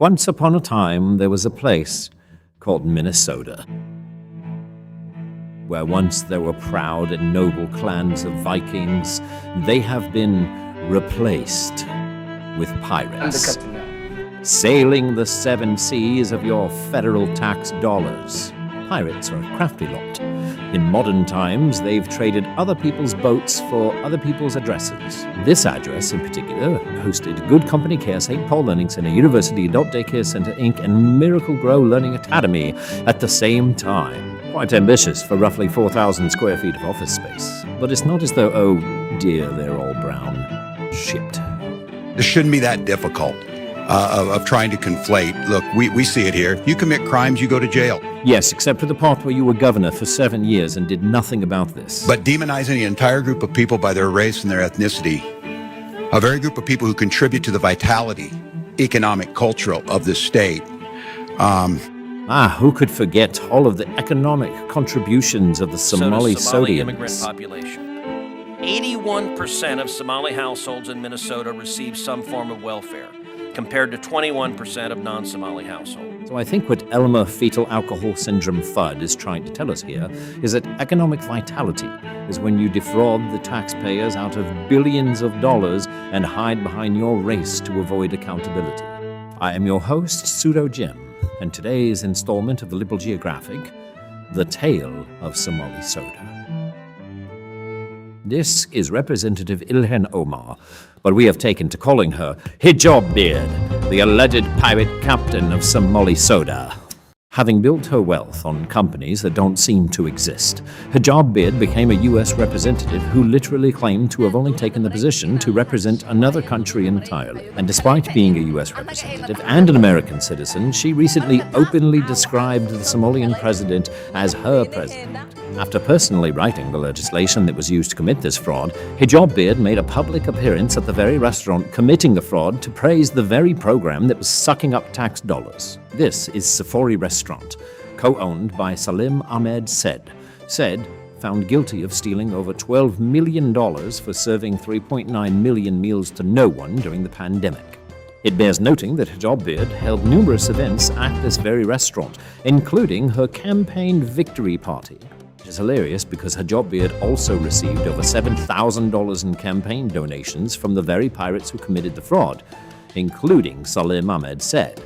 Once upon a time, there was a place called Minnesota, where once there were proud and noble clans of Vikings. They have been replaced with pirates, sailing the 7 seas of your federal tax dollars. Pirates are a crafty lot. In modern times, they've traded other people's boats for other people's addresses. This address, in particular, hosted Good Company Care, St. Paul Learning Center, University Adult Daycare Center, Inc., and Miracle Grow Learning Academy at the same time. Quite ambitious for roughly 4,000 square feet of office space. But it's not as though, oh dear, they're all brown. Shit. This shouldn't be that difficult of trying to conflate. Look, we see it here. You commit crimes, you go to jail. Yes, except for the part where you were governor for 7 years and did nothing about this. But demonizing an entire group of people by their race and their ethnicity, a very group of people who contribute to the vitality, economic, cultural of this state. Who could forget all of the economic contributions of the Somali Somalisotta immigrant population. 81% of Somali households in Minnesota receive some form of welfare, compared to 21% of non-Somali households. So I think what Elmer Fetal Alcohol Syndrome FUD is trying to tell us here is that economic vitality is when you defraud the taxpayers out of billions of dollars and hide behind your race to avoid accountability. I am your host, Pseudo Jim, and today's installment of the Liberal Geographic, The Tale of Samolisotta. This is Representative Ilhan Omar, but we have taken to calling her Hijab Beard, the alleged pirate captain of Samolisotta. Having built her wealth on companies that don't seem to exist, Hijab Beard became a U.S. representative who literally claimed to have only taken the position to represent another country entirely. And despite being a U.S. representative and an American citizen, she recently openly described the Somalian president as her president. After personally writing the legislation that was used to commit this fraud, Hijab Beard made a public appearance at the very restaurant committing the fraud to praise the very program that was sucking up tax dollars. This is Safari Restaurant, co-owned by Salim Ahmed Said. Said, found guilty of stealing over $12 million for serving 3.9 million meals to no one during the pandemic. It bears noting that Hijab Beard held numerous events at this very restaurant, including her campaign victory party. Which is hilarious because Hijab Beard also received over $7,000 in campaign donations from the very pirates who committed the fraud, including Salim Ahmed Said.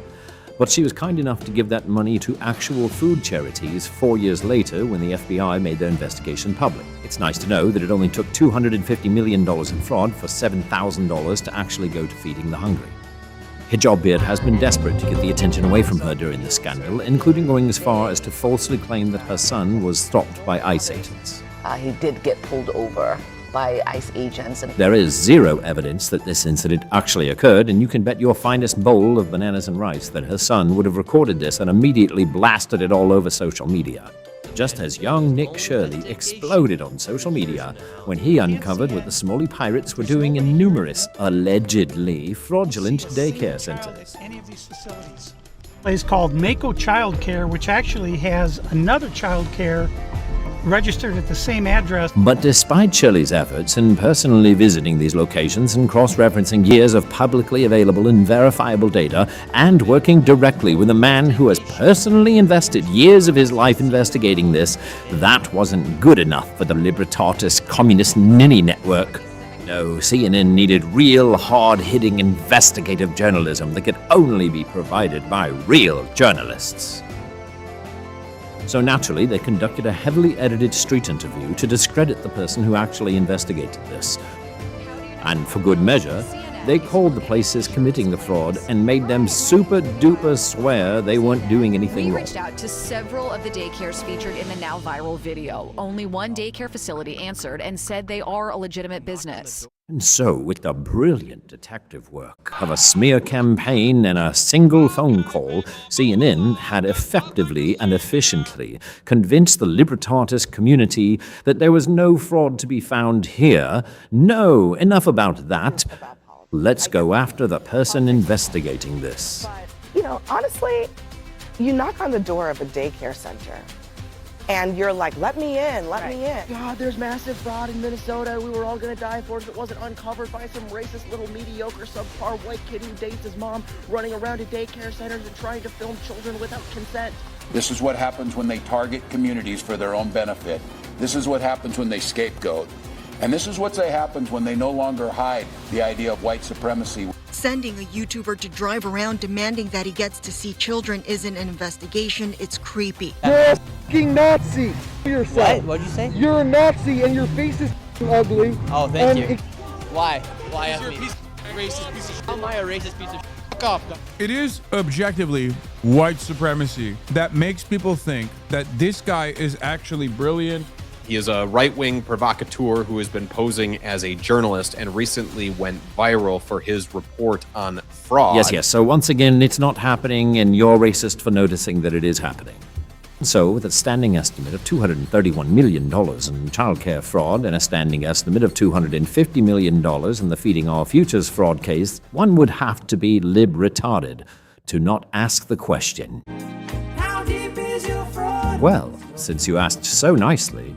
But she was kind enough to give that money to actual food charities 4 years later when the FBI made their investigation public. It's nice to know that it only took $250 million in fraud for $7,000 to actually go to feeding the hungry. Hijab Beard has been desperate to get the attention away from her during the scandal, including going as far as to falsely claim that her son was stopped by ICE agents. He did get pulled over by ICE agents. There is zero evidence that this incident actually occurred, and you can bet your finest bowl of bananas and rice that her son would have recorded this and immediately blasted it all over social media. Just as young Nick Shirley exploded on social media when he uncovered what the Somali pirates were doing in numerous, allegedly fraudulent daycare centers. Any of these facilities. A place called Mako Child Care, which actually has another child care registered at the same address. But despite Shirley's efforts in personally visiting these locations and cross-referencing years of publicly available and verifiable data, and working directly with a man who has personally invested years of his life investigating this, that wasn't good enough for the Libertatis Communist Ninny Network. No, CNN needed real, hard-hitting investigative journalism that could only be provided by real journalists. So naturally, they conducted a heavily edited street interview to discredit the person who actually investigated this. And for good measure, they called the places committing the fraud and made them super-duper swear they weren't doing anything wrong. We reached out to several of the daycares featured in the now viral video. Only one daycare facility answered and said they are a legitimate business. And so, with the brilliant detective work of a smear campaign and a single phone call, CNN had effectively and efficiently convinced the Libertatis community that there was no fraud to be found here. No, enough about that. Let's go after the person investigating this. You know, honestly, you knock on the door of a daycare center and you're like, let me in, let me in. God, there's massive fraud in Minnesota. We were all gonna die for it if it wasn't uncovered by some racist little mediocre subpar white kid who dates his mom, running around to daycare centers and trying to film children without consent. This is what happens when they target communities for their own benefit. This is what happens when they scapegoat. And this is what happens when they no longer hide the idea of white supremacy. Sending a YouTuber to drive around demanding that he gets to see children isn't an investigation, it's creepy. You're a f***ing Nazi yourself. What? What'd you say? You're a Nazi and your face is ugly. Oh, thank you. Why? Why ask me? How am I a racist piece of shit? Fuck off. It is objectively white supremacy that makes people think that this guy is actually brilliant. He is a right-wing provocateur who has been posing as a journalist and recently went viral for his report on fraud. Yes. So once again, it's not happening, and you're racist for noticing that it is happening. So, with a standing estimate of $231 million in childcare fraud and a standing estimate of $250 million in the Feeding Our Futures fraud case, one would have to be lib-retarded to not ask the question. How deep is your fraud? Well, since you asked so nicely,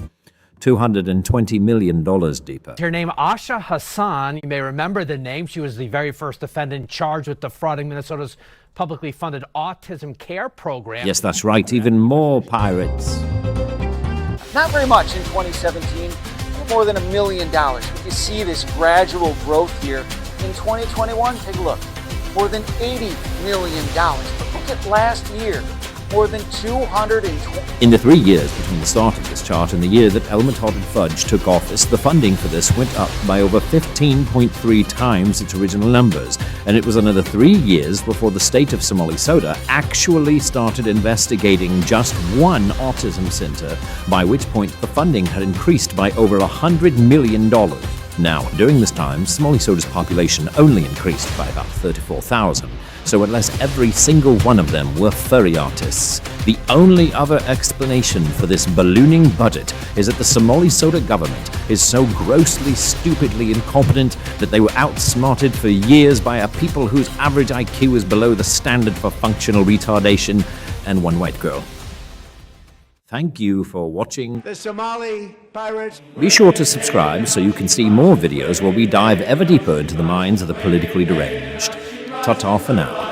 $220 million deeper. Her name, Asha Hassan. You may remember the name. She was the very first defendant charged with defrauding Minnesota's publicly funded autism care program. Yes, that's right. Even more pirates. Not very much in 2017, more than $1 million. But you see this gradual growth here. In 2021, take a look, more than $80 million. But look at last year. More than 220. In the 3 years between the start of this chart and the year that Elmer Todd and Fudge took office, the funding for this went up by over 15.3 times its original numbers, and it was another 3 years before the state of Samolisotta actually started investigating just one autism center, by which point the funding had increased by over $100 million. Now, during this time, Samolisotta's population only increased by about 34,000. So unless every single one of them were furry artists, the only other explanation for this ballooning budget is that the Samolisotta government is so grossly, stupidly incompetent that they were outsmarted for years by a people whose average IQ is below the standard for functional retardation, and one white girl. Thank you for watching The Somali Pirates. Be sure to subscribe so you can see more videos where we dive ever deeper into the minds of the politically deranged. Ta-ta for now.